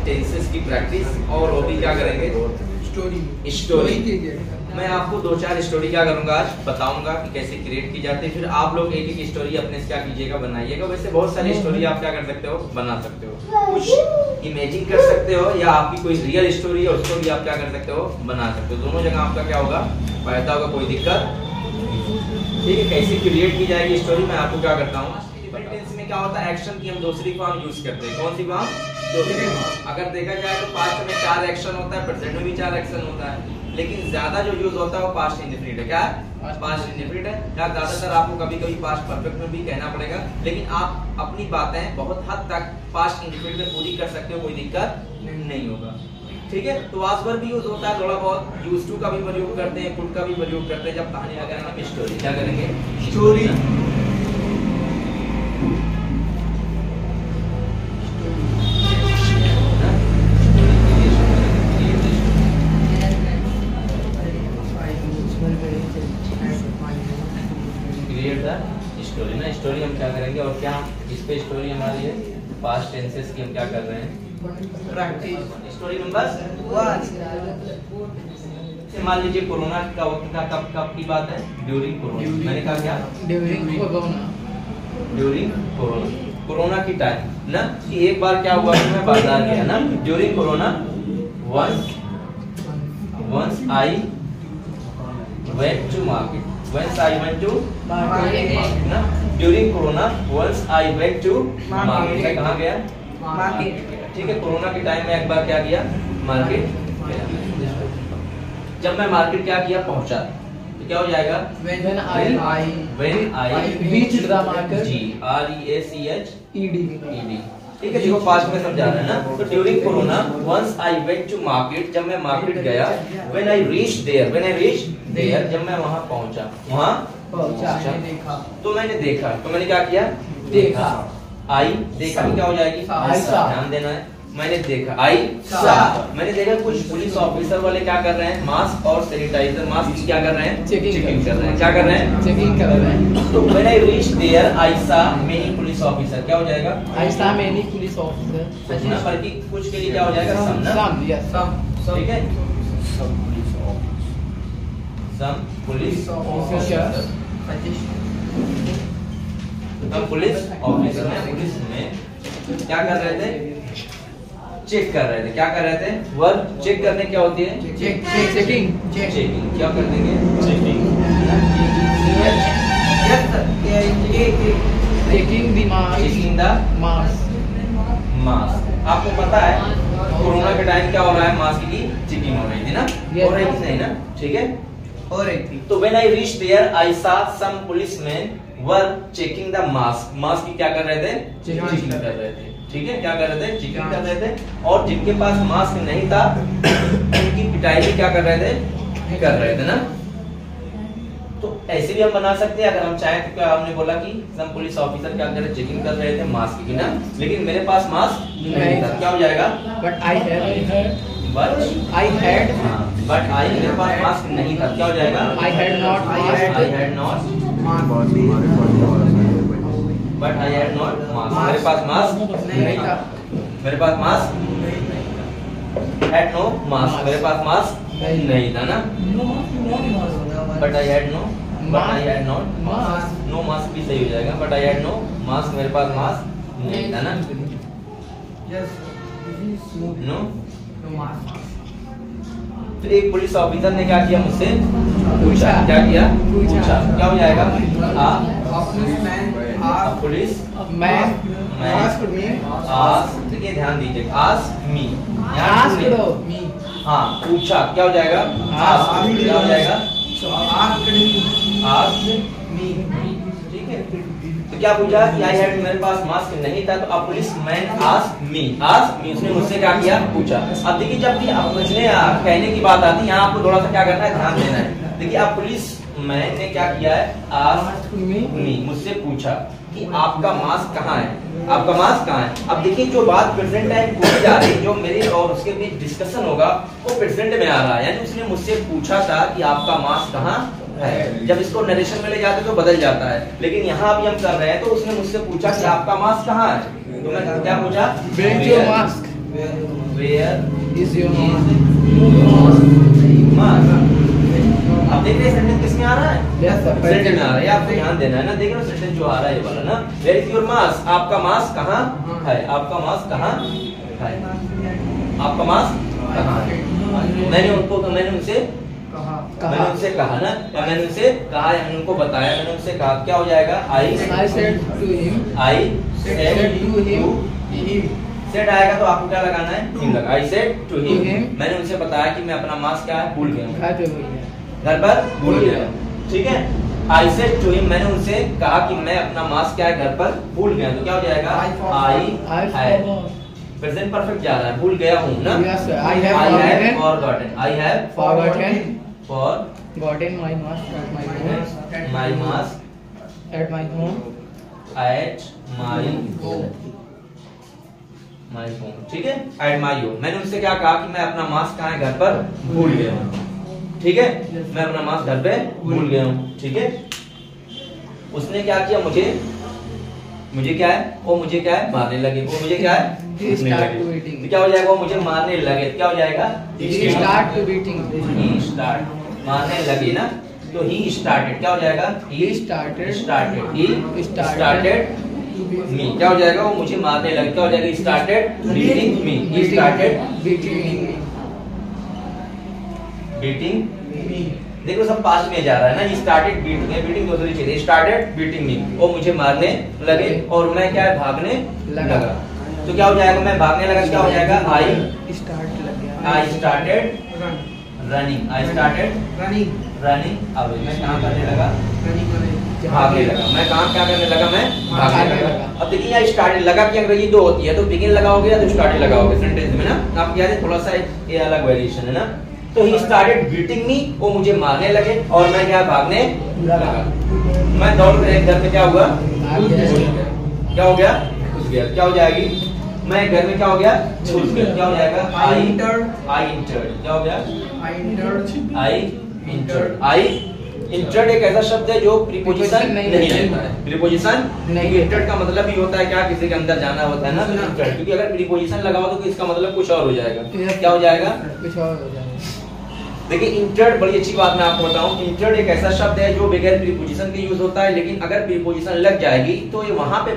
Tenses की practice और वो भी क्या करेंगे, स्टोरी। मैं आपको 2-4 स्टोरी क्या करूंगा आज बताऊंगा कि कैसे क्रिएट की जाती है, फिर आप लोग एक एक स्टोरी अपने से क्या कीजिएगा, बनाइएगा। वैसे बहुत सारी स्टोरी आप क्या कर सकते हो, बना सकते हो, कुछ इमेजिन कर सकते हो, या आपकी कोई रियल स्टोरी है उसको भी आप क्या कर सकते हो, बना सकते हो। दोनों जगह आपका क्या होगा, फायदा होगा, कोई दिक्कत। ठीक है, कैसे क्रिएट की जाएगी स्टोरी मैं आपको क्या करता हूँ। टेंस में क्या होता है, एक्शन की हम दूसरी फॉर्म यूज करते हैं। कौन सी फॉर्म, दूसरी फॉर्म। अगर देखा जाए तो पास्ट में 4 एक्शन होता है, प्रेजेंट में भी 4 एक्शन होता है, लेकिन ज्यादा जो यूज होता है वो पास्ट इंडेफिनिट है। क्या है, पास्ट इंडेफिनिट है। या ज्यादातर आपको कभी कभी पास्ट परफेक्ट में भी कहना पड़ेगा, लेकिन आप अपनी बातें बहुत हद तक पास्ट इंडेफिनिट में पूरी कर सकते हो, कोई दिक्कत नहीं होगा। ठीक है, तो वाज वर्ब भी यूज होता है थोड़ा बहुत, यूज टू का भी प्रयोग करते हैं, कुड का भी प्रयोग करते हैं। जब कहानी आ गया ना स्टोरी, क्या करेंगे, स्टोरी। स्टोरी ना, स्टोरी हम क्या करेंगे, और क्या इस पे स्टोरी हमारी है पास्ट टेंसेस की, हम क्या कर रहे हैं, प्रैक्टिस। स्टोरी नंबर 1, मान लीजिए कोरोना का वक्त का, कब की बात है, ड्यूरिंग कोरोना। मैंने कहा क्या, during corona, during corona, corona की टाइम ना, कि एक बार क्या हुआ कि मैं बाजार गया ना, during corona, once I went to market, once I went to market ना, during corona once I went to market। मैं कहाँ गया, मार्केट। ठीक है, कोरोना के टाइम में एक बार क्या किया, मार्केट गया। जब मैं मार्केट क्या किया, पहुंचा, तो क्या हो जाएगा, when I reached the market, ji REACHED। ठीक है, देखो पास्ट में समझा रहा है ना। तो during corona once I went to market, जब मैं मार्केट गया, when I reached there, जब मैं वहां पहुंचा, तो मैंने देखा, तो मैंने क्या किया, देखा। आई देखा क्या हो जाएगी, ध्यान देना है, मैंने देखा, आई सा, मैंने देखा कुछ पुलिस ऑफिसर वाले क्या कर रहे हैं, मास्क और सैनिटाइजर, मास्क क्या कर रहे हैं, चेकिंग कर रहे हैं। क्या कर रहे हैं, चेकिंग कर रहे हैं। तो when I reach there I saw many police officer, क्या हो जाएगा, आई सा मेनी पुलिस ऑफिसर। ना बल्कि कुछ के लिए क्या हो जाएगा, सम ना, ठीक है, सम पुलिस ऑफिसर। अब पुलिस ऑफिसर में, पुलिस में क्या कर रहे थे, चेक कर रहे थे। क्या कर रहे थे, वर्ब चेक करने क्या होती है, चेकिंग। क्या कर देंगे, चेकिंग द मास्क। आपको पता है कोरोना के टाइम क्या हो रहा है, मास्क की चेकिंग हो रही थी ना, हो रही थी नहीं ना, ठीक है, हो रही थी। तो when I reached there I saw some policeman were checking the mask. Mask की क्या कर रहे थे, चेकिंग कर रहे थे। ठीक है, क्या कर रहे थे, चेकिंग कर रहे थे। और जिनके पास मास्क नहीं था उनकी पिटाई भी क्या कर रहे थे, ना। तो ऐसे भी हम बना सकते हैं अगर हम चाहें तो। क्या हमने बोला कि सम पुलिस ऑफिसर क्या कर रहे, चेकिंग कर रहे थे मास्क की ना, लेकिन मेरे पास मास्क नहीं था, क्या हो जाएगा, बट आई हैड, मेरे पास मास्क नहीं था, क्या हो जाएगा, I had not, but I had not mask, मेरे पास मास्क नहीं था, मेरे पास मास्क, हैड नो मास्क, मेरे पास मास्क नहीं था ना, but I had not mask, no mask भी सही हो जाएगा, but I had no mask, मेरे पास मास्क नहीं था ना, नो मास्क। तो एक पुलिस ऑफिसर ने क्या किया, मुझसे पूछा, क्या किया, पूछा, क्या हो जाएगा, पुलिस मैन आस्क्ड मी, देखिए ध्यान दीजिए, आस्क मी, हाँ पूछा, क्या हो जाएगा, आस्क, क्या हो जाएगा, आस्क मी। ठीक है, तो क्या पूछा कि आई हैड, मेरे पास मास्क नहीं था, तो अब पुलिस मैन आस्क मी, उसने मुझसे क्या किया, पूछा। अब देखिए जब भी आप मुझे कहने की बात आती है, यहाँ आपको थोड़ा सा क्या करना है, ध्यान देना है। देखिए आप पुलिस मैंने क्या किया है, आस्क मी, मुझसे पूछा कि आपका मास्क कहाँ है, आपका मास्क कहाँ है। अब देखिए जो बात प्रेजेंट टाइम पूछी जा रही है, जो मेरे और उसके बीच डिस्कशन होगा वो प्रेजेंट में आ रहा है, यानी उसने मुझसे पूछा था कि आपका मास्क कहाँ है। जब इसको नरेशन में ले जाते तो बदल जाता है, लेकिन यहाँ अभी हम कर रहे हैं तो उसने मुझसे पूछा कि आपका मास्क कहाँ है, तो मैं क्या पूछा, where your mask, Is your mask? अब देख रहे हैं सेंटेंस किसमें आ रहा है? Yes sir. सेंटेंस में आ रहा है, आपको ध्यान देना है ना। देख रहे हो सेंटेंस जो आ रहा है ये वाला ना, वेयर इज योर मास्क? आपका मास्क कहाँ है? आपका मास्क कहाँ है? आपका मास्क कहाँ है? मैंने उनसे कहा ना, या मैंने उनसे कहा, या मैंने उनको बताया, मैंने उनसे कहा, क्या हो जाएगा? I said to him. Set आएगा तो आपको क्या लगाना है? हिम लगा। I said to him. मैंने उनसे बताया कि मैं अपना मास्क क्या है भूल गया हूँ, घर पर भूल गया। ठीक है, I said to him, मैंने उनसे कहा कि मैं अपना मास्क क्या है घर पर भूल गया। तो क्या हो जाएगा? I had। प्रेजेंट परफेक्ट जा रहा है, भूल गया हूँ ना। I have forgotten my mask at my home. ठीक है, at my home। मैंने उनसे क्या कहा कि मैं अपना मास्क कहाँ है घर पर भूल गया हूँ। ठीक है, मैं अपना मास्क घर पे भूल गया हूँ। ठीक है, उसने क्या किया? मुझे क्या है? वो मुझे क्या है? मारने लगे। वो मुझे क्या है? तो क्या हो जाएगा? वो मुझे मारने लगे। क्या हो जाएगा? मारने लगे ना, तो he started। क्या हो जाएगा? he started me। क्या हो जाएगा? वो मुझे मारने लगे। क्या हो जाएगा? he started beating me। देखो सब पास्ट में जा रहा है ना, he started beating दूसरी चीज, he started beating me। वो मुझे मारने लगे और मैं क्या है? भागने लगा। तो क्या हो जाएगा? मैं भागने लगा, क्या हो जाएगा? I started running away। मैं कहाँ करने लगा? भागने लगा। मैं कहाँ क्या करने लगा? मैं भागने लगा। अब देखिए यहाँ स्टार्टेड लगा की अंग्रेजी दो होती है, तो बिगिन लगाओगे या तो स्टार्टेड लगाओगे सेंटेंस में ना। आप याद है थोड़ा सा ये अलग वेरिएशन है ना। तो he started beating me, वो मुझे मारने लगे और मैं क्या? भागने लगा। मैं दौड़ कर घर में क्या हुआ? क्या हो गया? घुस गया। क्या हो जाएगी? मैं घर में क्या हो गया? घुस गया। क्या हो जाएगा? I entered। क्या हो गया? I entered एक ऐसा शब्द है जो प्रीपोजिशन नहीं लेता है। प्रीपोजिशन नहीं। entered का मतलब ही होता है क्या? किसी के अंदर जाना होता है ना, तो entered। क्योंकि अगर प्रीपोजिशन लगाओ तो इसका मतलब कुछ और हो जाएगा। क्या हो जाएगा? कुछ और हो जाएगा। देखिए इंटर्ड बड़ी अच्छी बात मैं आपको बताऊं, इंटर्ड एक ऐसा शब्द है जो बगैर प्रीपोजिशन के यूज होता है, लेकिन अगर प्रीपोजिशन लग जाएगी तो ये वहां पे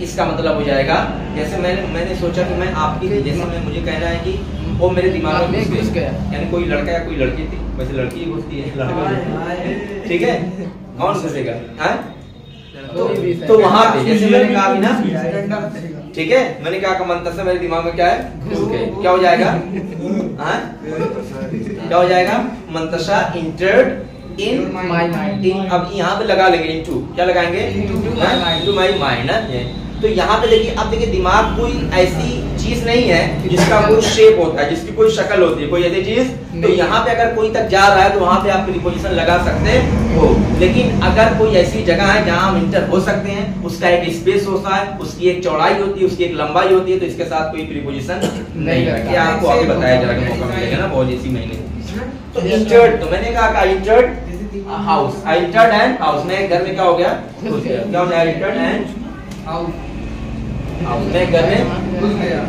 इसका मतलब हो जाएगा। जैसे मैंने सोचा कि मैं आपकी, जैसे मैं मुझे कहना है कि वो मेरे दिमाग में घुस गया, यानी कोई लड़का या कोई लड़की थी, वैसे लड़की ही घुसती है, लड़का ठीक है, कौन घुसेगा? तो वहां पे जैसे मैंने कहा भी ना, ठीक है, मैंने कहा कि मंतसा मेरे दिमाग में क्या है? घुस गए। क्या हो जाएगा? क्या हो जाएगा? Mantasa entered in my mind. अब यहाँ पे लगा लेंगे इनटू, क्या लगाएंगे? Into my mind. तो यहाँ पे देखिए, अब देखिए दिमाग कोई ऐसी चीज नहीं है जिसका कोई शेप होता है, जिसकी कोई शक्ल होती है, कोई ऐसी चीज। तो यहाँ पे अगर कोई तक जा रहा है तो वहां पे आप प्रीपोजिशन लगा सकते हो। लेकिन अगर कोई ऐसी जगह है जहाँ हम इंटर हो सकते हैं, उसका एक स्पेस होता है, उसकी एक चौड़ाई होती है, उसकी एक लंबाई होती है, तो इसके साथ कोई प्रीपोजिशन नहीं है। क्या आपको आगे बताया जाएगा, मौका मिलेगा ना बहुत इसी महीने। तो इंटर्ड, तो मैंने कहा entered house, I entered and house. मैं घर में क्या हो गया? घुस गया। क्या हो जाएगा? Entered and house. मैं घर में घुस गया।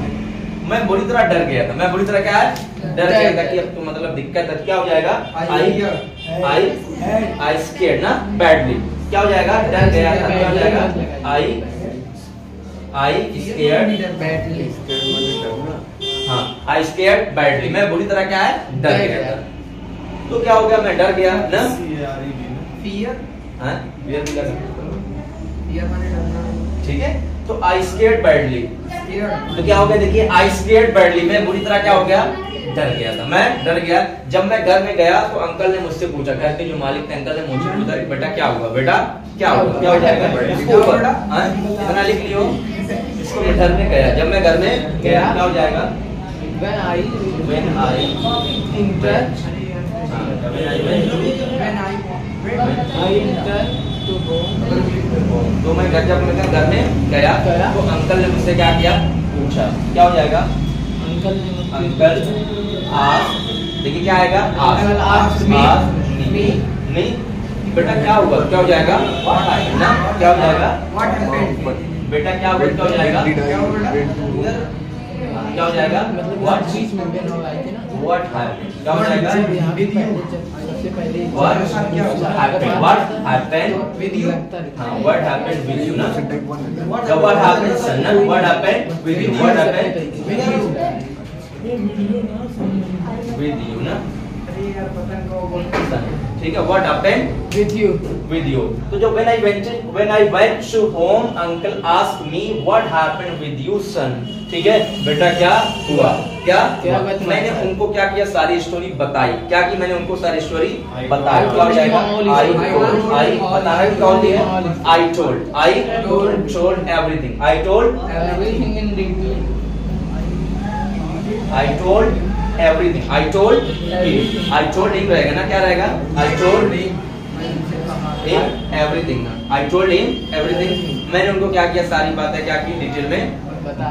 मैं बुरी तरह डर गया था। मैं बुरी तरह क्या है? डर गया था कि अब तो मतलब दिक्कत है। क्या हो जाएगा? आई स्केयर्ड ना बैडली। क्या हो जाएगा? डर गया था। क्या हो जाएगा? आई स्केयर्ड बैडली। हाँ, आई स्केयर्ड बैडली। मैं बुरी तरह क्या है? डर गया था। तो क्या हो गया? मैं डर गया ना। फियर, हाँ फियर भी कर सकते हो, फियर माने डरना। ठीक है, तो आई स्केयर्ड बैडली। तो क्या हो गया? देखिए आई स्केयर्ड बैडली, मैं बुरी तरह क्या हो गया? डर गया था। मैं डर गया। जब मैं घर में गया तो अंकल ने मुझसे पूछा, घर के जो मालिक थे अंकल ने मुझसे पूछा कि बेटा क्या हुआ? बेटा क्या हुआ? क्या हो जाएगा? इसको ऊपर इतना लिख लियो। इसको मैं घर में गया। जब मैं घर में गया क्या हो जाएगा? When I तो मैं जब मैं घर में गया तो अंकल ने मुझसे क्या किया? पूछा। क्या हो जाएगा? अंकल देखिए क्या आएगा? नहीं बेटा क्या हुआ? क्या हो जाएगा? ना क्या हो जाएगा? बेटा क्या हुआ? क्या हो जाएगा? क्या हो जाएगा? व्हाट बीच में बहन हो आई थी ना, व्हाट हैपेंड क्या हो जाएगा? सबसे पहले what happened, what happened with you. हां, व्हाट हैपेंड विद यू ना, व्हाट हैपेंड सन ना, what happened with you, what happened with you ना, ठीक है, what happened with you. with you. तो जो when I went to home, uncle asked me what happened with you son. ठीक है बेटा, क्या हुआ? क्या मैंने उनको क्या किया? सारी स्टोरी बताई। क्या की मैंने उनको? सारी स्टोरी बताई। क्या हो जाएगा? I बताना क्या होती है? I told everything. I told Everything in detail. everything. I told him रहेगा ना, क्या रहेगा? I told him everything. I told him everything. मैंने उनको क्या किया? सारी बातें क्या की? डिटेल में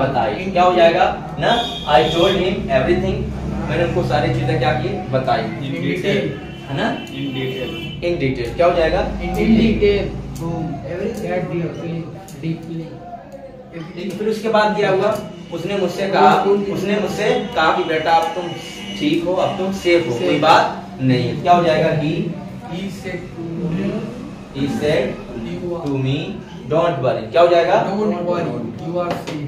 बताई। क्या हो जाएगा ना? I told him everything. मैंने उनको सारी चीजें क्या की? बताई। In detail है ना? In detail क्या हो जाएगा? In detail. Deeply. फिर उसके बाद क्या हुआ? उसने मुझसे कहा कि बेटा अब तुम ठीक हो, अब तुम सेफ हो, कोई बात नहीं है। क्या हो जाएगा? He said to me don't worry. क्या हो जाएगा? Don't worry. You are safe.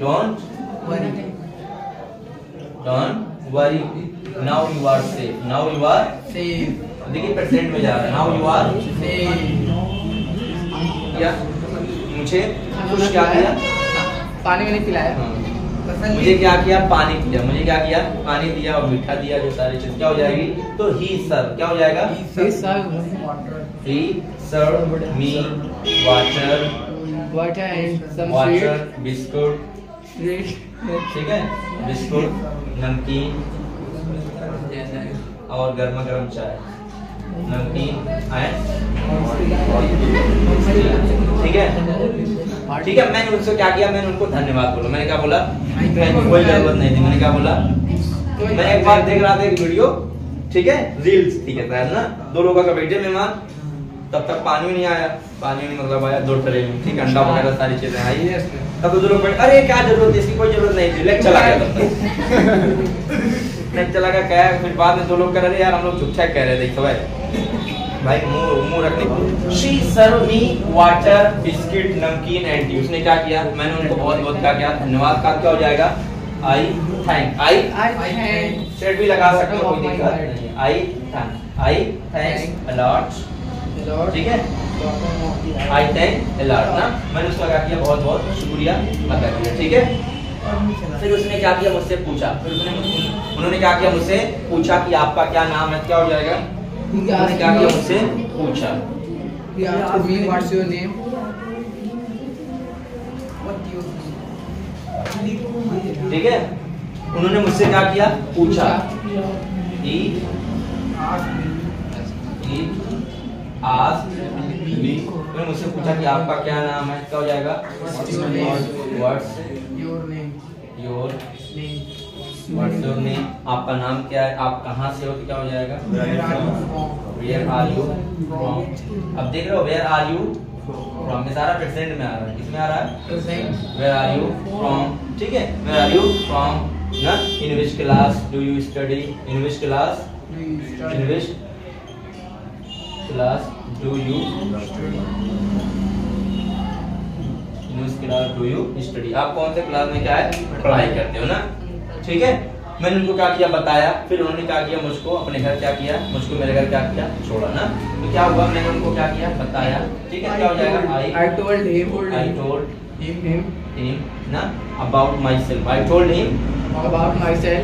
Don't worry. Now you are safe. Now you are Safe. देखिए प्रेजेंट में जा रहा है। Now you are Safe. क्या मुझे कुछ क्या किया? पानी में नहीं पिलाया। मुझे क्या किया? पानी दिया। मुझे क्या किया? पानी दिया और मीठा दिया, जो सारी चीज क्या हो जाएगी? तो he served क्या हो जाएगा? He served me water and some water biscuit, sweet. ठीक है, बिस्कुट, नमकीन और गर्मा गर्म चाय, नमकीन ठीक है। मैंने उनसे क्या किया? मैंने उनको धन्यवाद बोला। मैंने क्या बोला? कोई जरूरत नहीं थी। मैंने क्या बोला? मैं एक बार देख रहा था एक वीडियो, ठीक है, रील्स, ठीक है शायद ना, दो लोगों का बैठे मेहमान, तब तक पानी नहीं आया। पानी नहीं मतलब आया 2 ट्रे में, ठीक, अंडा वगैरह सारी चीजें आई। तब तो दो लोग बैठे, अरे क्या जरूरत है इसकी? कोई जरूरत नहीं थी। लेक चला गया तब तक लेक चला गया। क्या फिर बाद में दो लोग कह रहे यार हम लोग चुपचाप कह रहे थे भाई मुंह रखने को। She served me water, biscuit, नमकीन एंड टी। उसने क्या किया? मैंने उनको बहुत बहुत क्या किया? धन्यवाद का क्या हो जाएगा? I thank सेट भी लगा सकते हो, कोई दिक्कत नहीं। I thank a lot, ठीक है, I thank a lot ना, मैंने उसका क्या किया? बहुत बहुत शुक्रिया अदा किया, ठीक है। फिर उसने क्या किया? मुझसे पूछा। फिर उन्होंने क्या किया? मुझसे पूछा कि आपका क्या नाम है? क्या हो जाएगा? उन्होंने क्या किया? मुझसे पूछा। What's your name? ठीक है, उन्होंने मुझसे क्या किया? पूछा। He asked me, उन्होंने मुझसे पूछा कि आपका क्या नाम है? क्या हो जाएगा? What's your name? आपका नाम क्या है? आप कहाँ से हो? तो क्या हो जाएगा? Where are you from? अब देख रहे हो, where are you from में सारा प्रेजेंट में आ रहा है। किसमें आ रहा है? Where are you from? ठीक है, where are you from ना, in which class do you study? In which class do you study? आप कौन से क्लास में क्या है? पढ़ाई करते हो ना, ठीक है। मैंने उनको क्या किया? बताया। फिर उन्होंने क्या किया? मुझको अपने घर क्या किया? मुझको मेरे घर क्या किया? छोड़ा ना। तो क्या हुआ? मैंने उनको क्या किया? बताया, ठीक है। क्या हो जाएगा? I told him ना about myself. I told him about myself.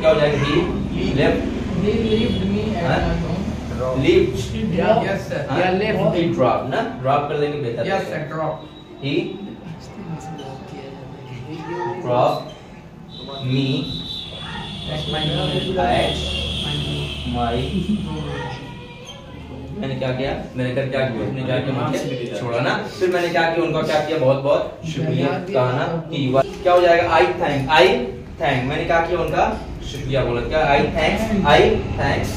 क्या हो जाएगा? He left me at my home. Lived. Yes sir. Left. He dropped ना, drop कर देंगे बेहतर। Yes sir, drop. He dropped me At my मैंने क्या किया? मेरे घर क्या किया? उसने क्या किया? मुझे छोड़ा ना। फिर मैंने क्या किया? उनका क्या किया? बहुत बहुत शुक्रिया कहा ना कि क्या हो जाएगा? I thank मैंने क्या किया? उनका शुक्रिया बोला। क्या? I thanks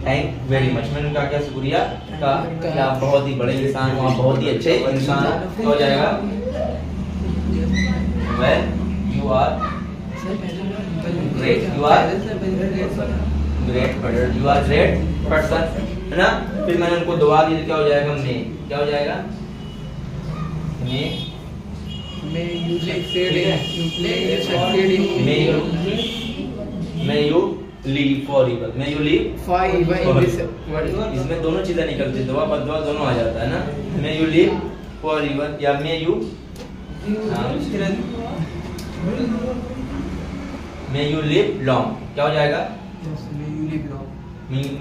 thank very much. मैंने उनका क्या शुक्रिया का कि आप बहुत ही बड़े इंसान हो, आप बहुत ही अच्छे इंसान हो जाएगा। Well you are great, you are great, you are great person, है ना। फिर मैंने उनको दुआ दी, क्या हो जाएगा, मैं, क्या हो जाएगा, मैं May you succeed in may you live for evil, may you live for evil in this world. इसमें दोनों चीजें निकलती, दुआ बदुआ दोनों आ जाता है ना। may you live for evil या may you may you live long, क्या हो जाएगा, Yes, may you live long.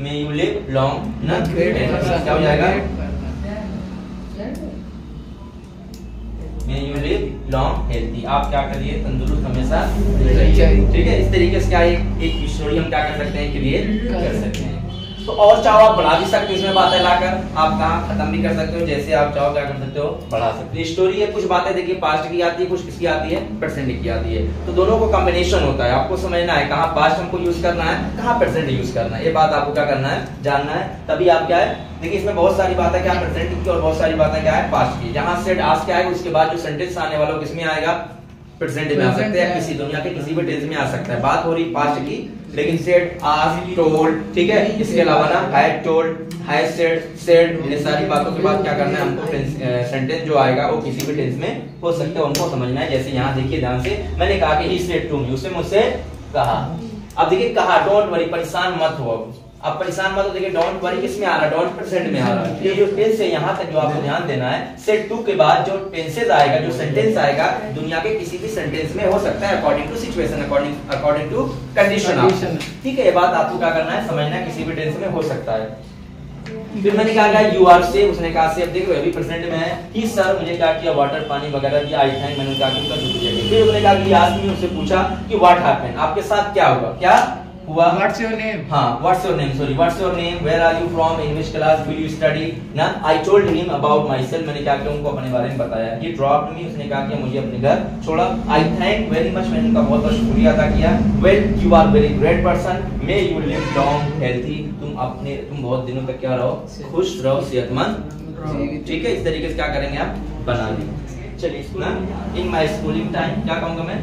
may you live long ना, क्या हो जाएगा, may you live long healthy, आप क्या करिए, तंदुरुस्त हमेशा रहिए। ठीक है, इस तरीके से क्या एक स्टोरी हम क्या कर सकते हैं, क्रिएट कर सकते हैं। तो और चाहो आप बढ़ा भी सकते हो इसमें बातें लाकर, आप कहाँ खत्म भी कर सकते हो, जैसे आप चाहो क्या कर सकते हो, बढ़ा सकते हो। स्टोरी है, कुछ बातें देखिए पास्ट की आती है, कुछ किसकी आती है, प्रेजेंट की आती है, तो दोनों को कॉम्बिनेशन होता है। आपको समझना है कहाँ पास्ट हमको यूज करना है, कहाँ प्रेजेंट यूज करना है, ये बात आपको क्या करना है, जानना है। तभी आप क्या है, देखिए इसमें बहुत सारी बातें क्या प्रेजेंट की और बहुत सारी बातें क्या है पास्ट की। जहाँ से आज क्या आएगा उसके बाद जो सेंटेंस आने वाला है किसमें आएगा, प्रेजेंट में आ सकते हैं, किसी दुनिया के किसी भी टेंस में आ सकता है। बात हो रही पास्ट की, लेकिन सेड, आज, टोल्ड, ठीक है, इसके अलावा ना हैड टोल्ड, हैज सेड, ये सारी बातों के बाद क्या करना है हमको, सेंटेंस जो आएगा वो किसी भी टेंस में हो सकता है, हमको समझना है। जैसे यहाँ देखिए ध्यान से, मैंने कहा कि ही सेड टू मी, उसने मुझसे कहा। अब देखिए कहा, डोंट वरी, परेशान मत हो। अब परेशान मत हो, देखिए डोंट वरी किसमें आ रहा है, डोंट प्रेजेंट में आ रहा है। ये जो टेंस है यहाँ तक जो आपको ध्यान देना है, सेड टू के बाद जो टेंसेस आएगा, जो सेंटेंस आएगा, दुनिया के किसी भी सेंटेंस में हो सकता है, according to situation, according to condition. ठीक है, ये बात आपको क्या करना है, समझना है, किसी भी टेंस में हो सकता है। फिर मैंने कहा यू आर से, उसने कहा से, अब देखो अभी प्रेजेंट में है। ही सर, मुझे क्या किया, वाटर, पानी वगैरह दिया। आई थैंक, मैंने कहा कि उनका शुक्रिया किया। फिर उसने कहा कि आज में उससे पूछा कि व्हाट हैपेंड, आपके साथ क्या हुआ, क्या हुआ, What's your name? हाँ, what's your name, sorry, what's your name, where are you from, in which class will you study ना। I told him about myself, मैंने क्या किया, उनको अपने बारे में बताया। He dropped me, उसने कहा कि मुझे अपने घर छोड़ा। I thank very much, मैंने उनका बहुत बहुत शुक्रिया अदा किया। Well, you are very great person, may you live long, healthy, तुम बहुत दिनों तक क्या रहो, खुश रहो, सेहतमंद। ठीक है, इस तरीके से क्या करेंगे आप, बना लेंगे। चलिए ना, in my schooling time, क्या कहूँगा मैं,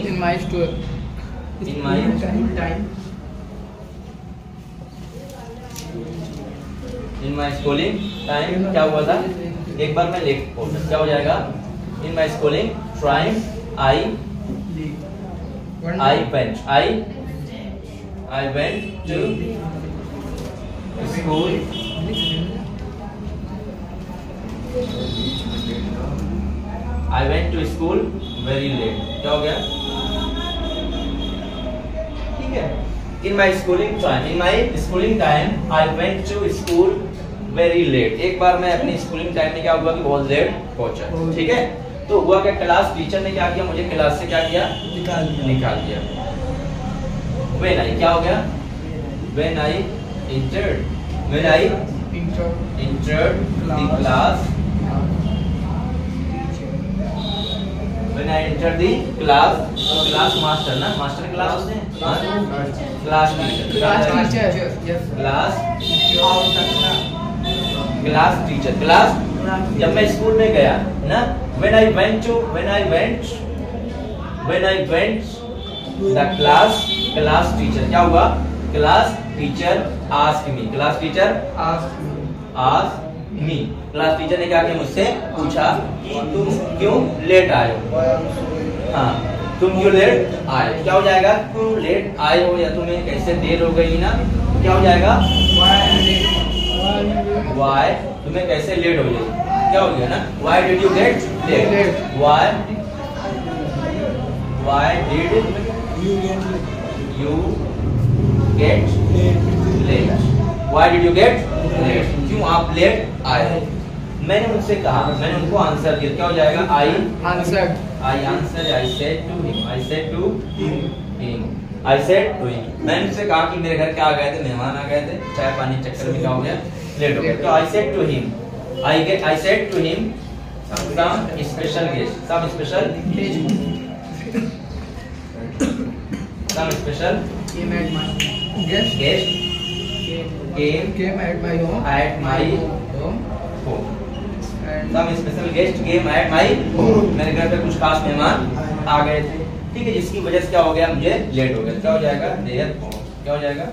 In my school time. In my schooling time क्या हुआ था, एक बार मैं लिख बोलता, क्या हो जाएगा, in my schooling time I went to school very late, क्या हो गया, In my schooling time, I went to school very late. एक बार मैं अपनी स्कूलिंग टाइम में क्या हुआ कि बहुत लेट पहुंचा। ठीक है, तो हुआ क्या, क्लास टीचर ने क्या किया, मुझे क्लास से क्या किया, निकाल दिया। When I क्या हो गया, when I entered the class, when I entered the class master ना, मास्टर क्लास होते हैं, क्लास टीचर, क्लास जब मैं स्कूल में गया ना, when I went the class teacher, क्या हुआ, class teacher asked me, class teacher ने क्या किया, मुझसे पूछा कि तुम क्यों लेट आए हो। हाँ, तुम क्यों लेट आए, क्या हो जाएगा, तुम लेट आए हो या तुम्हें कैसे देर हो गई ना, क्या हो जाएगा, वाई, तुम्हें कैसे लेट हो गई, क्या हो गया ना, why did you get late, why did you get late, why did you get late, क्यों आप लेट आए। मैंने उनसे कहा, मैंने उनको आंसर दिया, क्या हो जाएगा, I said to him, मैंने उनसे कहा कि मेरे घर क्या आ गए थे, मेहमान आ गए थे, चाय पानी चक्कर में क्या हो गया, लेट हो गया। तो I said to him some special guest came at my home. At my home. home. And Some special guest came at my home. मेरे घर पे कुछ खास मेहमान आ गए थे, ठीक है, जिसकी वजह से क्या हो गया, मुझे लेट हो गया। क्या हो जाएगा, therefore, क्या हो जाएगा,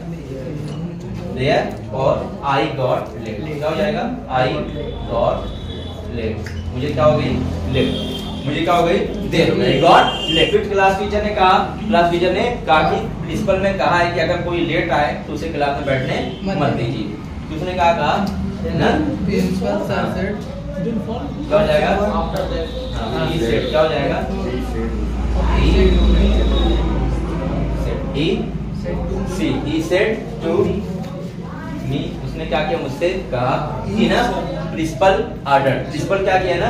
therefore I got late। क्या हो जाएगा, I got late, मुझे क्या हो गई, लेट, मुझे क्या हो गई, देर हो गई, गॉट लेट। फिर क्लास टीचर ने कहा कि प्रिंसिपल ने कहा है कि अगर कोई लेट आए तो उसे क्लास में बैठने मत दीजिए। तो उसने कहा ना, principal sir said, क्या हो जाएगा, he said, क्या हो जाएगा, he said to me, उसने क्या किया, मुझसे कहा कि ना, प्रिंसिपल ऑर्डर, प्रिंसिपल क्या किया ना,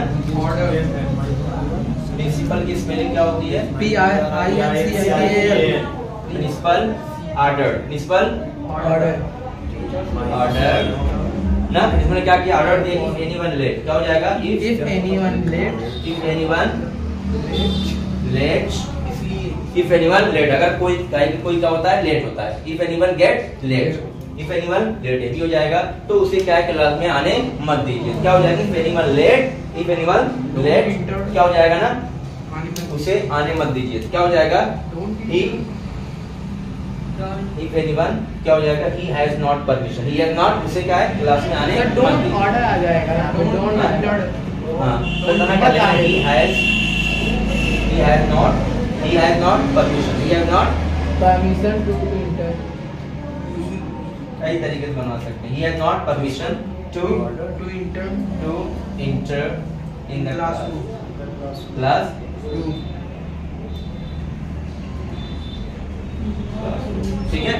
प्रिंसिपल की स्पेलिंग क्या होती है, P-R-I-N-C-I-P-A-L, principal order, principal order, order ना, इसमें क्या किया, ऑर्डर दिया, if anyone late, क्या हो जाएगा, if anyone late, if anyone late, if anyone late, अगर कोई क्या होता है, लेट होता है, if anyone get late, if anyone late ये हो जाएगा, तो उसे क्या है, क्लास में आने मत दीजिए। क्या हो जाएगा, if anyone late, if anyone late, क्या हो जाएगा ना, उसे आने मत दीजिए। क्या हो जाएगा, he, if anyone, क्या हो जाएगा, he has not permission, he has not, उसे क्या है, क्लास में आने मत don't दीजिए। order आ जाएगा, don't order, हाँ, तो मैं क्या लिखा, he has not permission, he has not, permission to enter, कई तरीके से बना सकते हैं, he has not permission to enter in the class, ठीक है।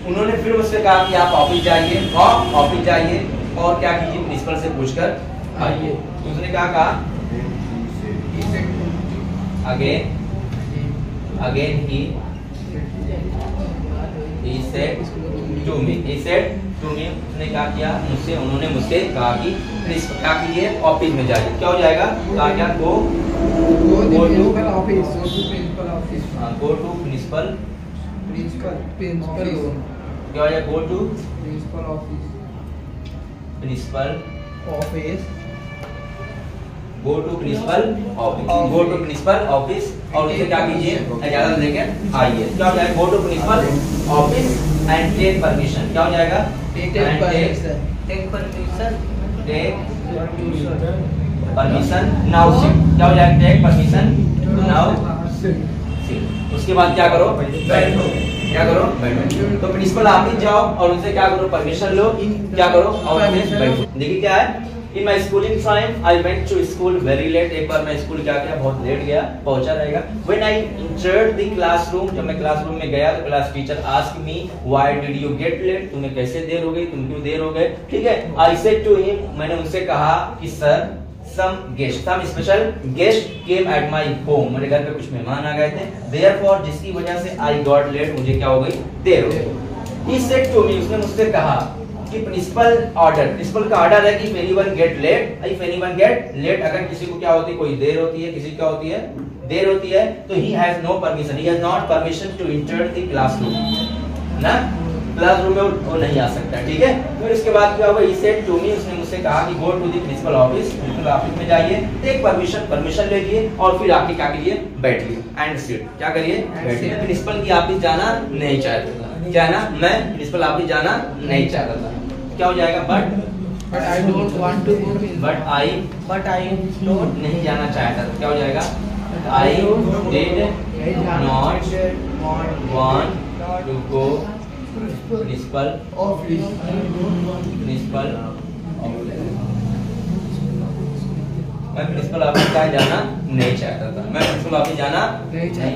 उन्होंने फिर मुझसे कहा कि आप ऑफिस जाइए और क्या कीजिए, प्रिंसिपल से पूछकर आइए। उसने क्या कहा, again he said to me, उसने क्या किया, उन्होंने मुझसे कहा कि प्रिंसिपल क्या कीजिए, ऑफिस में जाइए। क्या हो जाएगा, कहा क्या, go to principal office, go to principal, क्या हो जाएगा, go to प्रिंसिपल ऑफिस, और उसे क्या कीजिए, इजाजत लेकर आइए। क्या हो जाएगा, go to principal office and take permission. क्या हो जाएगा, टेक परमिशन नाउ सिट। क्या हो जाएगा, टेक परमिशन नाउ सिट। उसके बाद क्या करो, बैठो, बैठो। तो प्रिंसिपल ऑफिस जाओ और उनसे क्या करो, परमिशन लो, क्या करो, ऑफिस में बैठो। देखिए क्या है, In my schooling time, I went to school very late। एक बार मैं स्कूल क्या किया, बहुत लेट गया, पहुंचा रहेगा। When I entered the classroom, जब मैं क्लासरूम में गया तो class teacher asked me, why did you get late? तुम्हें कैसे देर हो गई, तुम क्यों देर हो गए, ठीक है। I said to him, मैंने उनसे कहा कि sir, some special guest came at my home, मेरे घर पे कुछ मेहमान आ गए थे, therefore जिसकी वजह से I got late, मुझे क्या हो गई, देर हो गई। He said to me, उसने मुझसे कहा कि प्रिंसिपल का ऑर्डर है कि if anyone get late, अगर किसी को क्या होती है, कोई देर होती है, किसी क्या होती है, देर होती है, तो he has not permission to enter the classroom, ना, क्लासरूम में वो नहीं आ सकता, ठीक है। फिर इसके बाद क्या होगा, he said to me, उसने मुझसे कहा कि go to the principal office, principal office में जाइए, टेक परमिशन लीजिए और फिर आके क्या करिए, बैठिए एंड सिट। क्या करिए, बैठिए। प्रिंसिपल की ऑफिस जाना नहीं चाहता था, क्या ना, मैं प्रिंसिपल ऑफिस जाना नहीं चाहता था। क्या हो जाएगा, but I don't want to go, but I don't नहीं जाना चाहता था। क्या हो जाएगा, I did not want to go principal office. मैं प्रिंसिपल ऑफिस का जाना नहीं चाहता था, नहीं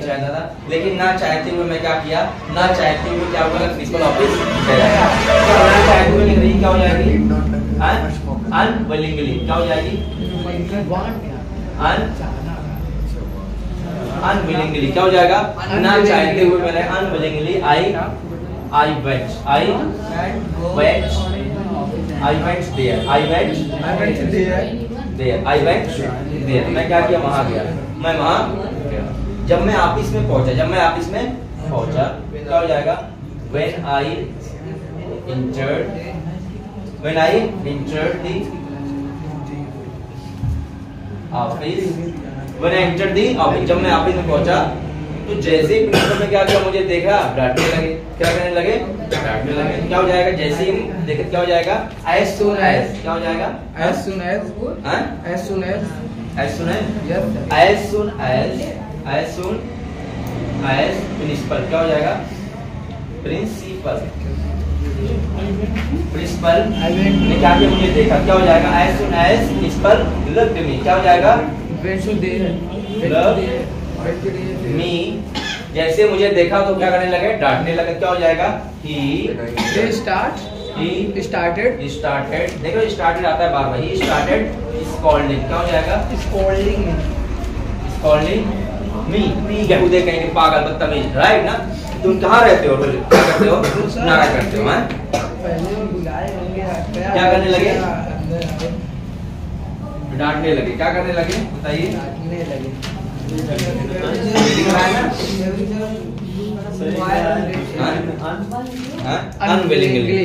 चाहता था, लेकिन ना चाहते हुए मैं क्या किया, ना चाहते हुए क्या हुआ, प्रिंसिपल ऑफिस गया। ना चाहते हुए लिख रही, क्या हो जाएगी, अनविलिंगली। क्या हो जाएगी, अनविलिंगली। क्या हो जाएगा, ना चाहते हुए मैंने अनविलिंगली I went there। मैं क्या किया, वहां गया, मैं वहां गया। जब मैं ऑफिस में पहुंचा, क्या हो जाएगा, when I entered the office, जब मैं ऑफिस में पहुंचा तो जैसे ही प्रिंसिपल ने क्या किया, मुझे देखा, डांटने लगे। क्या करने लगे? डांटने लगे। क्या हो जाएगा? जैसे ही देखे क्या हो जाएगा? as soon as, क्या हो जाएगा? As soon as, हाँ? as soon as, as soon as, yes, as soon as principal, क्या हो जाएगा? प्रिंसिपल ने क्या किया, मुझे देखा, क्या हो जाएगा? as soon as principal looked me, क्या हो जाएगा? when should they, me, जैसे मुझे देखा तो क्या करने लगे? डांटने लगे। क्या हो जाएगा? they started, देखो started आता है बार बार, he started scolding, क्या हो जाएगा? scolding me, क्या खुदे कहेंगे पागल बदतमीज, राइट ना? तुम कहाँ रहते हो? क्या करते हो? नारा करते हो, हैं? क्या करने लगे? डांटने लगे। क्या करने लगे? बताइए। अनविलिंगली,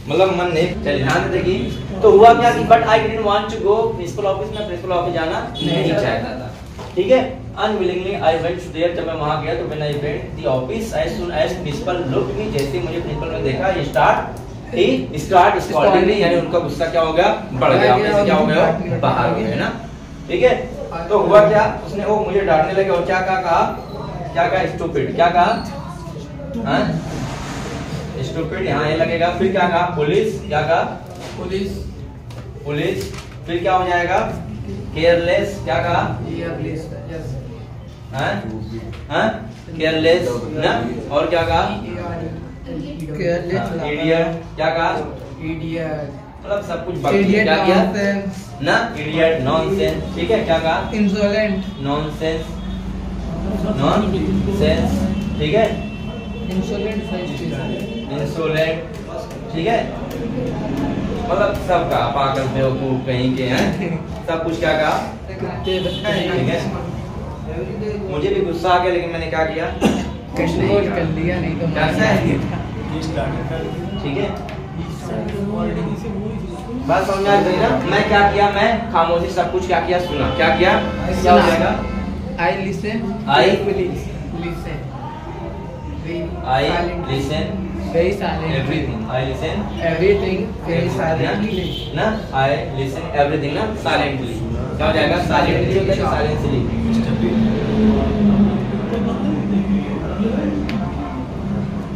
मतलब मन नहीं। चलिए ध्यान से देखिए। तो हुआ क्या कि but I didn't want to go principal office, में प्रिंसिपल ऑफिस जाना नहीं चाहता था। ठीक है, अनविलिंगली आई वेंट देयर, जब मैं वहां गया तो when I went the office as soon as principal looked me, जैसे मुझे प्रिंसिपल ने देखा, ही स्टार्ट स्कॉल्डिंग मी, यानी उनका गुस्सा क्या हो गया? बढ़ गया। ऑफिस से क्या हो गया? बाहर हो गए ना। ठीक है, तो हुआ क्या, उसने वो मुझे डांटने लगे और क्या कहा? स्टूपिड। क्या कहा? हाँ, स्टूपिड, यहाँ ये लगेगा। फिर क्या कहा? पुलिस। क्या कहा? पुलिस। फिर क्या हो जाएगा? केयरलेस। क्या कहा? केयरलेस ना। और क्या कहा? इडियट। क्या कहा? मतलब सब कुछ क्या किया ना? Idiot, nonsense. ठीक है, क्या कहा? Insolent, nonsense. ठीक है, इंसोलेंट। ठीक है, मतलब सब कहा, पागल बेवकूफ कहीं के हैं, सब कुछ क्या कहा? ठीक है, मुझे भी गुस्सा आ गया, लेकिन मैंने क्या किया? कंट्रोल कर लिया, नहीं तो ठीक है, बात समझ आ गई ना? मैं क्या किया? मैं खामोशी सब कुछ क्या किया? सुना। क्या किया? क्या हो जाएगा? I listen very everything. I listen very silently ना? I listen everything ना? Silently। क्या हो जाएगा? Silently होता है, silently।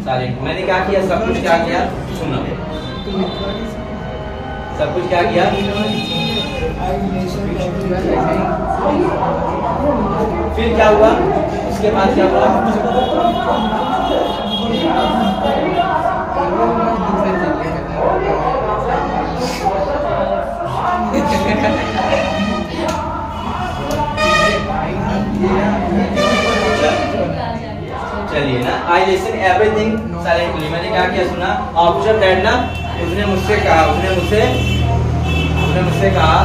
Silent। मैंने क्या किया? सब कुछ क्या किया? सुना। सब कुछ क्या किया? फिर क्या हुआ? उसके बाद क्या हुआ? चलिए ना, आई लिसन एवरीथिंग साइलेंटली। मैंने क्या किया? सुना। ऑब्जर्व दैट ना, उसने मुझसे कहा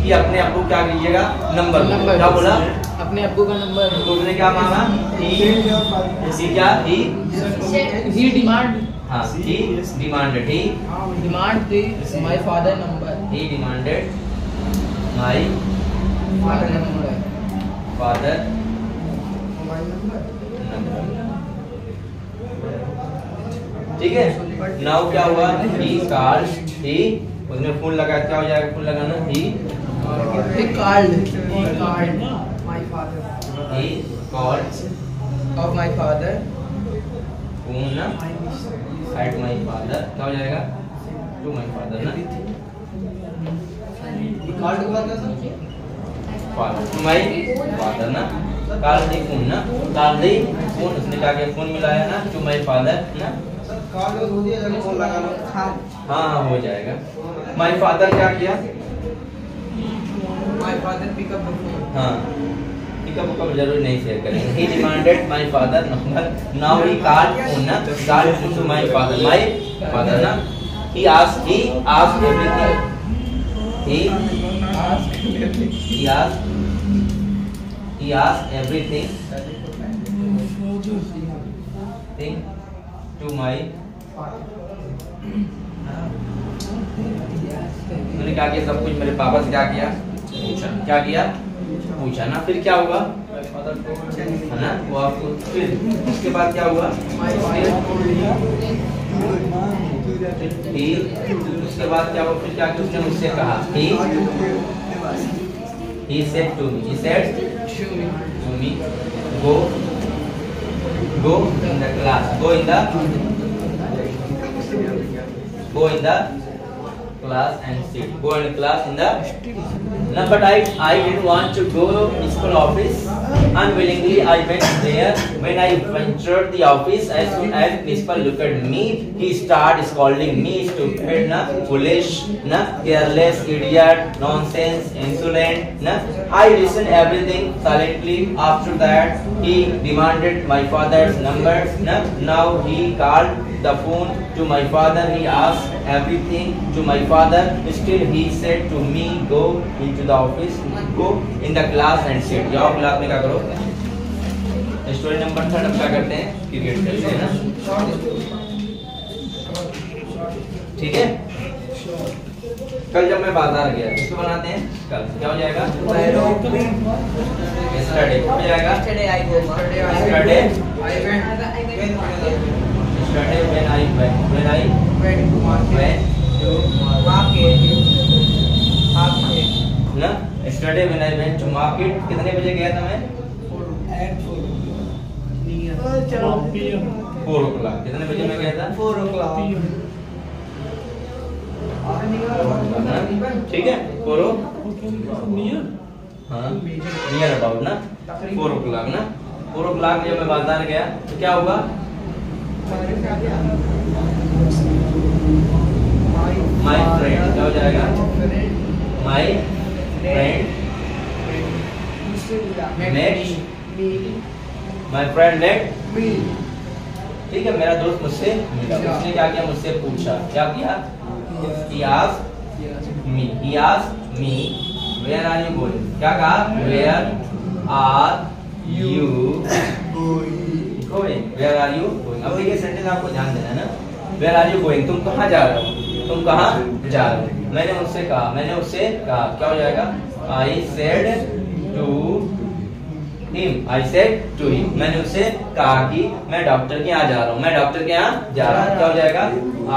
कि अपने अब्बू क्या कीजिएगा? नंबर। क्या बोला? अपने अब्बू का नंबर। तो उसने क्या मांगा? He demand। हाँ, he demanded। He demand my father number। He demanded my father number। father number। ठीक है, नाउ क्या हुआ? He called। He, उसने फोन लगाया। क्या हो जाएगा? फोन लगाना। He called my father। He called of my father। Phone ना? At my father। क्या हो जाएगा? To my father ना? He called हुआ था sir? Father to my father ना? Call the phone ना? Call the phone, उसने क्या किया? फोन मिलाया ना? To my father ना? कॉल हो दिया, जब फोन लगा लो। हाँ, हो जाएगा। My father क्या किया? My father pick up the phone। हाँ, पिकअप को जरूर नहीं शेयर करेंगे। He demanded my father number। Now he called phone ना? Called to my father। My father ना? He asked everything। He asked everything to my मैंने क्या किया, सब कुछ मेरे पापा से क्या किया, पूछा। क्या किया, पूछा ना। फिर क्या हुआ, है ना, वो आपको फिर उसके बाद क्या हुआ, उसके बाद क्या हुआ, फिर क्या किया, उसने मुझसे कहा, he said to me, go in the class, go in the class and sit, go in the class in the, no, but I didn't want to go to school office. Unwillingly I went there. When I entered the office, as soon as principal looked at me, he started scolding me, stupid, na, foolish, na, careless, idiot, nonsense, insolent, na. I listened everything silently. After that, he demanded my father's number, na. Now he called the phone to my father. He asked everything to my father. Still he said to me, go into the office, go in the class and sit. जाओ class में क्या करो। Story number 3 अब क्या करते हैं, create करते हैं ना, ठीक है। कल जब मैं बाजार गया, इसको बनाते हैं, कल क्या हो जाएगा, yesterday हो जाएगा, yesterday when I went to market, कितने बजे गया था मैं, 4 o'clock। कितने बजे मैं गया था, 4 o'clock। ठीक है, 4 नियर अबाउट ना, 4 o'clock ना, 4 o'clock जब मैं बाजार गया तो क्या हुआ, माय फ्रेंड क्या हो जाएगा, my friend my friend mate, ठीक है, मेरा दोस्त मुझसे मिला। उसने क्या किया, मुझसे पूछा, क्या किया, he asked me where are you going, क्या कहा, where are you going, where are you going। अब देखिए सेंटेंस आपको ध्यान देना है ना, where are you going, तुम कहाँ जा रहे हो, तुम कहाँ जा रहे हो। मैंने उससे कहा, क्या हो जाएगा, I said to him, मैंने उससे कहा कि मैं डॉक्टर के यहाँ जा रहा हूँ, मैं डॉक्टर के यहाँ जा रहा हूँ। क्या हो जाएगा, I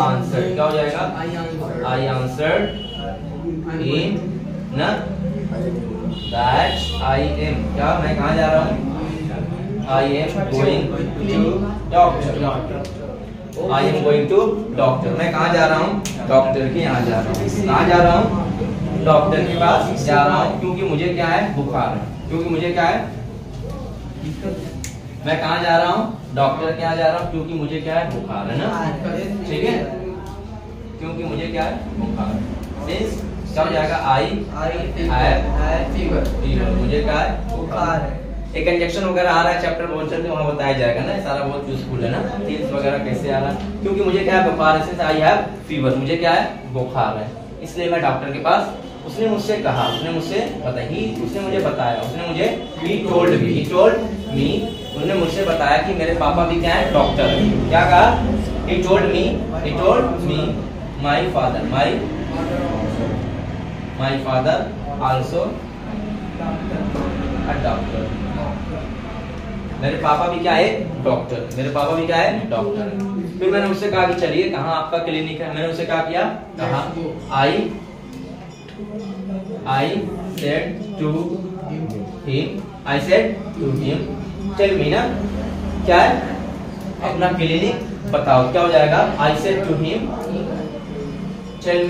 answered, क्या हो जाएगा, I answered him ना, that I am, क्या मैं कहाँ जा रहा हूँ, I am going to doctor, I am going to doctor, मैं कहाँ जा रहा हूँ, डॉक्टर के यहाँ जा रहा हूँ। कहाँ जा रहा हूँ, डॉक्टर के पास जा रहा हूँ, क्योंकि मुझे क्या है, बुखार है, क्योंकि मुझे क्या है, मैं कहाँ जा रहा हूँ, डॉक्टर के यहाँ जा रहा हूँ, क्योंकि मुझे क्या है, बुखार है ना, ठीक है, क्योंकि मुझे क्या है, बुखार। मींस क्या हो जाएगा, I have fever, मुझे क्या है, बुखार है। एक इंजेक्शन वगैरह आ रहा है, चैप्टर बहुत चलते वहाँ बताया जाएगा ना, सारा बहुत यूजफुल है ना, टीम्स वगैरह कैसे आ रहा है, क्योंकि मुझे क्या है, बुखार है, आई हैव फीवर, मुझे क्या है, बुखार है, इसलिए मैं डॉक्टर के पास। उसने मुझसे कहा, उसने मुझसे उसने मुझे बताया, उसने मुझे he told me, उसने मुझसे बताया कि मेरे पापा भी क्या है, डॉक्टर है। क्या कहा, he told me my father also a doctor, मेरे पापा भी क्या है, डॉक्टर, मेरे पापा भी क्या है, डॉक्टर। फिर मैंने उससे कहा कि चलिए कहाँ आपका क्लिनिक है। मैंने उससे क्या किया, कहा I said to him tell me ना, क्या है, अपना क्लिनिक बताओ। क्या हो जाएगा, I said to him tell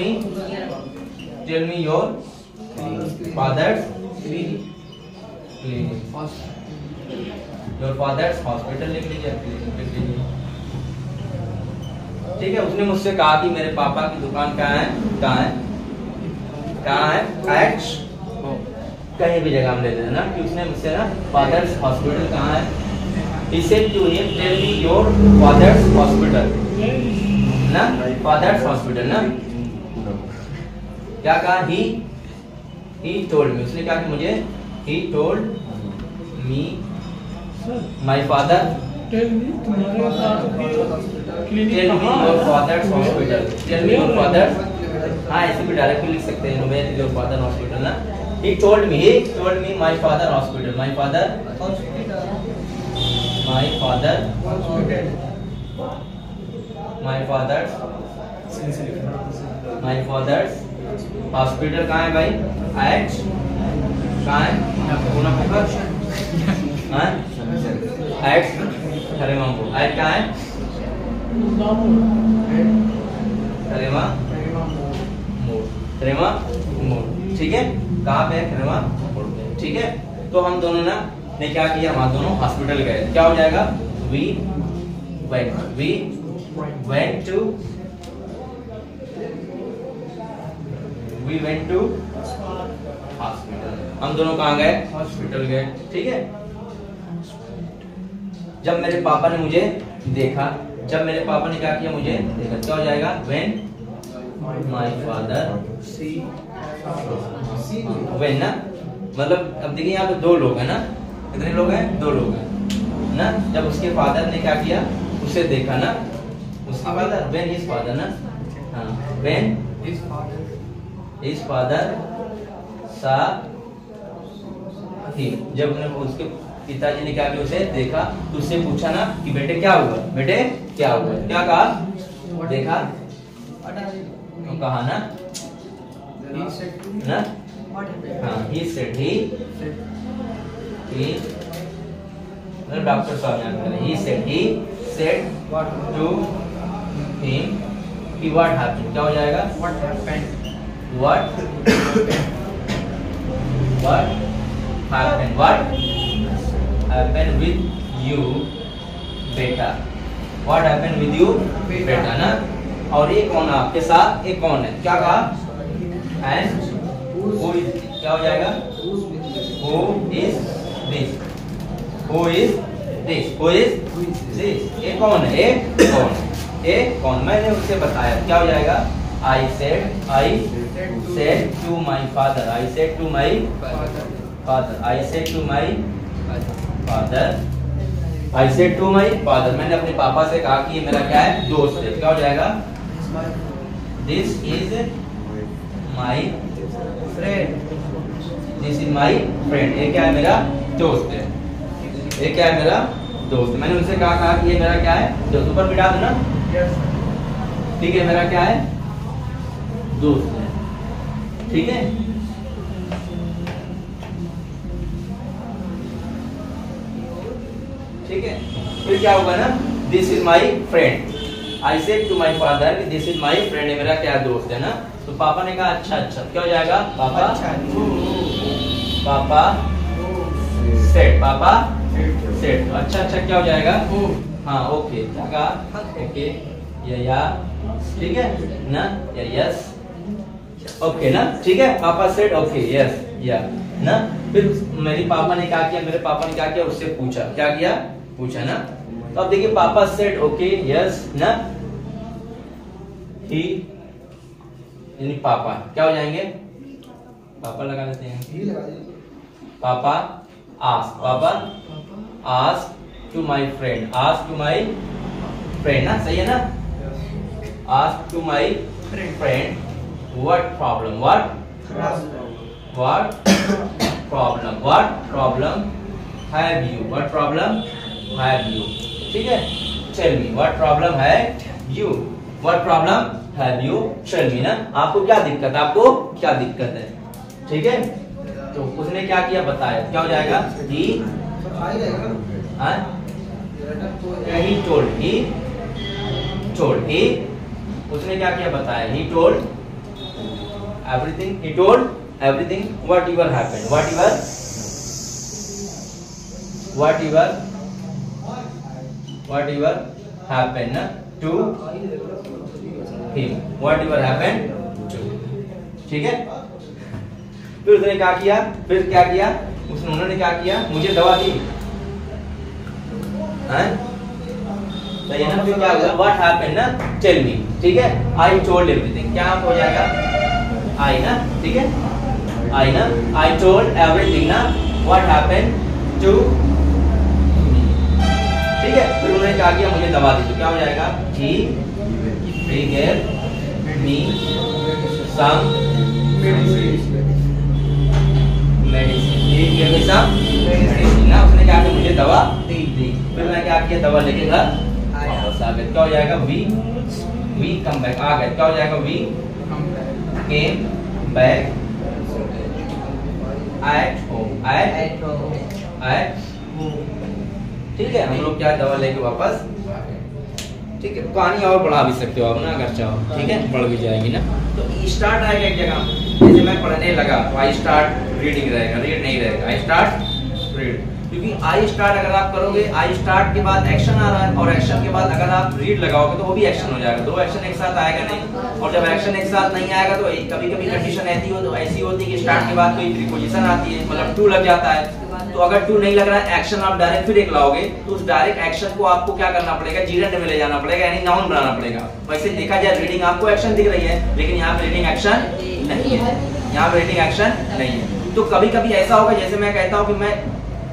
me your father's clinic, your father's hospital लिख लीजिए। ठीक है, उसने मुझसे कहा कि मेरे पापा की दुकान कहाँ है, एट कहीं भी जगह हम ले लेना, कि उसने मुझसे ना फादर्स हॉस्पिटल कहाँ है। He said to him, tell me your father's hospital ना, फादर्स हॉस्पिटल ना। क्या कहा, he told me, उसने कहा कि मुझे he told me my father tell me तुम्हारे साथ क्लिनिक टेल मी कहाँ योर है? Father's hospital, tell me your father. हाँ ऐसे भी डायरेक्टली लिख सकते हैं, where is your father hospital ना। he told me my father hospital, my father hospital कहाँ है भाई? एट कहाँ है? पूना पेपर हाँ एट खरेमा एट कहाँ है? खरेमा मोड़, ठीक है। कहाँ पे है? खरेमा मोड़ पे, ठीक है। तो हम दोनों ने क्या किया? हम दोनों हॉस्पिटल गए। क्या हो जाएगा? we went to hospital. हम दोनों कहाँ गए? हॉस्पिटल गए, ठीक है। जब मेरे पापा ने मुझे देखा, जब मेरे पापा ने क्या किया? मुझे देखा। क्या हो जाएगा? when my father when ना, मतलब अब देखिए यहाँ पे दो लोग हैं ना, कितने लोग हैं? दो लोग हैं ना। जब उसके फादर ने क्या किया? उसे देखा ना, उसके फादर when his father ना, हाँ when his father saw him, जब उसके पिताजी ने क्या किया? उसे देखा तो उससे पूछा ना कि बेटे क्या हुआ? बेटे क्या हुआ? क्या कहा? देखा तो कहा ना ना, हाँ he said डॉक्टर साहब याद करें, he said to him कि what happened, क्या हो जाएगा? what happened with you बेटा, what happened with you बेटा ना। और ये कौन है आपके साथ? ये कौन है? क्या कहा? and who is, क्या हो जाएगा? who is this, ये कौन है? ये कौन? मैंने उससे बताया। क्या हो जाएगा? I said to my father, मैंने अपने पापा से कहा कि ये मेरा क्या है? दोस्त है। क्या हो जाएगा? This is my friend, ये क्या है? मेरा दोस्त है। ये क्या है? मेरा दोस्त। मैंने उनसे कहा कि ये मेरा क्या है? दोस्त। ऊपर मिटा दो ना, ठीक है। मेरा क्या है? दोस्त है, ठीक है। ठीक है, फिर क्या होगा ना? This is my friend, I said to my father this is my friend, ये मेरा क्या दोस्त है ना। तो पापा ने कहा अच्छा अच्छा, क्या हो जाएगा? पापा सेड अच्छा अच्छा क्या हो जाएगा? हाँ ओके, क्या कहा? ओके या ठीक है ना, या यस ओके ना, ठीक है। पापा सेड ओके यस या ना। फिर मेरे पापा ने क्या किया? मेरे पापा ने क्या किया? उससे पूछा। क्या किया? पूछा ना। तो अब देखिए पापा सेड ओके यस ना, ही यानी पापा क्या हो जाएंगे? पापा लगा लेते हैं। पापा आस्क टू माई फ्रेंड, ना, सही है ना। Ask to my friend what problem have you, ठीक है। tell me what problem have you tell me ना। आपको क्या दिक्कत है? ठीक है। तो उसने क्या किया? बताया। क्या हो जाएगा? he told उसने क्या किया? बताया। he told everything whatever happened, whatever happened na, to him, whatever happened to, ठीक है। फिर उसने क्या किया? उन्होंने क्या किया? मुझे दवा दी, सही है ना। फिर क्या हुआ? what happened ना, tell me, ठीक है। I told everything, क्या हो जाएगा? I ना, ठीक है। I told everything ना, what happened to me, ठीक है। स्टूडेंट आ गया मुझे दवा दी, तो क्या हो जाएगा? ही gave me some medicine. He gave me some medicine. ना उसने क्या किया? मुझे दवा दी। फिर मैं क्या किया? दवा लेके घर वापस आ गया। क्या हो जाएगा? We come back। आ गए। क्या हो जाएगा? We came back at home। at ठीक है, हम लोग क्या दवा लेके वापस, ठीक है। कहानी और बढ़ा भी सकते हो आप ना अगर चाहो, ठीक है, बढ़ भी जाएगी ना। तो स्टार्ट आएगा एक जगह, जैसे मैं पढ़ने लगा तो आई स्टार्ट रीडिंग रहेगा, रीड नहीं रहेगा, आई स्टार्ट रीड। क्योंकि आई स्टार्ट अगर आप करोगे, आई स्टार्ट के बाद एक्शन आ रहा है और एक्शन के बाद अगर आप रीड लगाओगे तो वो भी एक्शन हो जाएगा, दो एक्शन एक साथ आएगा नहीं। और जब एक्शन एक साथ नहीं आएगा तो कभी कभी कंडीशन ऐसी होती है कि स्टार्ट के बाद कोई प्रीपोजिशन आती है, मतलब टू लग जाता है। तो अगर टू नहीं लग रहा है, एक्शन आप डायरेक्ट फिर एक लाओगे तो उस डायरेक्ट एक्शन को आपको क्या करना पड़ेगा? जीरेंड में ले जाना पड़ेगा, यानी नाउन बनाना पड़ेगा। वैसे देखा जाए रीडिंग आपको एक्शन दिख रही है, लेकिन यहाँ पे रीडिंग एक्शन नहीं है, यहाँ पे रीडिंग एक्शन नहीं है। तो कभी कभी ऐसा होगा, जैसे मैं कहता हूँ कि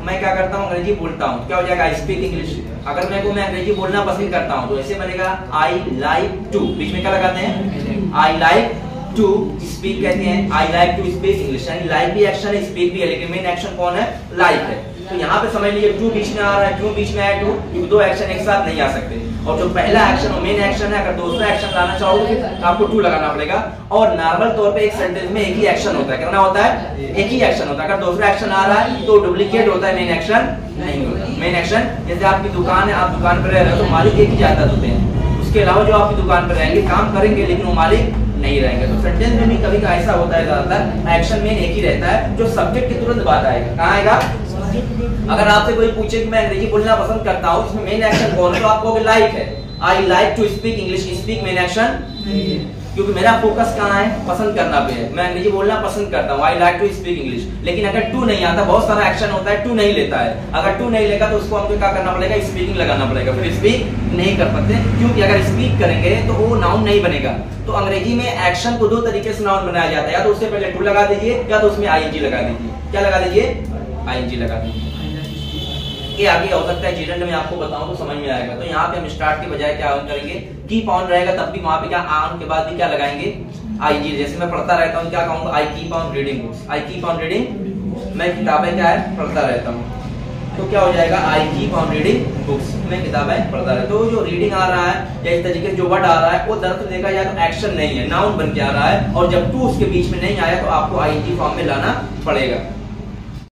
मैं क्या करता हूँ? अंग्रेजी बोलता हूँ, क्या हो जाएगा? I speak English. अगर मैं अंग्रेजी बोलना पसंद करता हूँ तो ऐसे बनेगा आई लाइक टू, बीच में क्या लगाते हैं? आई लाइक टू स्पीक कहते हैं, I like to speak English. यानी लाइक भी एक्शन है, स्पीक भी है, लेकिन मेन एक्शन कौन है? लाइक है। तो यहाँ पे समझ लीजिए टू बीच में आ रहा है, क्यों बीच में है टू? क्योंकि दो एक्शन एक साथ नहीं आ सकते, और जो पहला एक्शन मेन एक्शन है, अगर दूसरा एक्शन लाना चाहोगे तो आपको टू लगाना पड़ेगा। और नॉर्मल तौर पे एक सेंटेंस में एक ही एक्शन होता है, कितना होता है? एक ही एक्शन होता है। अगर दूसरा एक्शन आ रहा है तो डुप्लीकेट होता है, मेन एक्शन नहीं होता। मेन एक्शन, जैसे आपकी दुकान है, आप दुकान पर रह रहे हो तो मालिक एक ही जायदाद होते हैं, उसके अलावा जो आपकी दुकान पर रहेंगे काम करेंगे लेकिन वो मालिक नहीं रहेंगे। तो सेंटेंस में भी कभी का ऐसा होता है, ज्यादातर एक्शन मेन एक ही रहता है, जो सब्जेक्ट की तुरंत बात आएगा। कहाँ आएगा? अगर आपसे कोई पूछे कि मैं अंग्रेजी बोलना पसंद करता हूँ, इसमें मेन एक्शन कौन है, तो आप कहोगे लाइक है। I like to speak English, speak main action नहीं है, क्योंकि मेरा फोकस कहाँ है? पसंद करना पे है। मैं अंग्रेजी बोलना पसंद करता हूँ, I like to speak English. लेकिन अगर टू नहीं आता, बहुत सारा एक्शन होता है, टू नहीं लेता है। अगर टू नहीं लेगा तो उसको हमको क्या करना पड़ेगा? स्पीकिंग लगाना पड़ेगा, फिर स्पीक नहीं कर सकते, क्योंकि अगर स्पीक करेंगे तो वो नाउन नहीं बनेगा। तो अंग्रेजी में एक्शन को दो तरीके से नाउन बनाया जाता है, या तो उससे पहले टू लगा दीजिए या तो उसमें आईएनजी लगा दीजिए। क्या लगा दीजिए? आईएनजी लगा दीजिए। ये आगे हो सकता है जीरेंड में आपको बताऊं तो समझ में आएगा। तो यहाँ पे हम स्टार्ट के बजाय क्या करेंगे? कीप ऑन रहेगा, तब भी वहां पे क्या ऑन के बाद भी क्या लगाएंगे? आईजी। जैसे मैं पढ़ता रहता हूँ, क्या कहूँगा? I keep on reading books, I keep on reading, मैं किताबें क्या है? पढ़ता रहता हूँ। तो क्या हो जाएगा? I keep on reading books, मैं किताबें पढ़ता रहता हूँ। तो जो रीडिंग आ रहा है या इस तरीके से जो वर्ड आ रहा है, वो दरअसल देखा जाए तो एक्शन नहीं है, नाउन बन के आ रहा है। और जब टू उसके बीच में नहीं आया तो आपको आईएनजी फॉर्म में लाना पड़ेगा।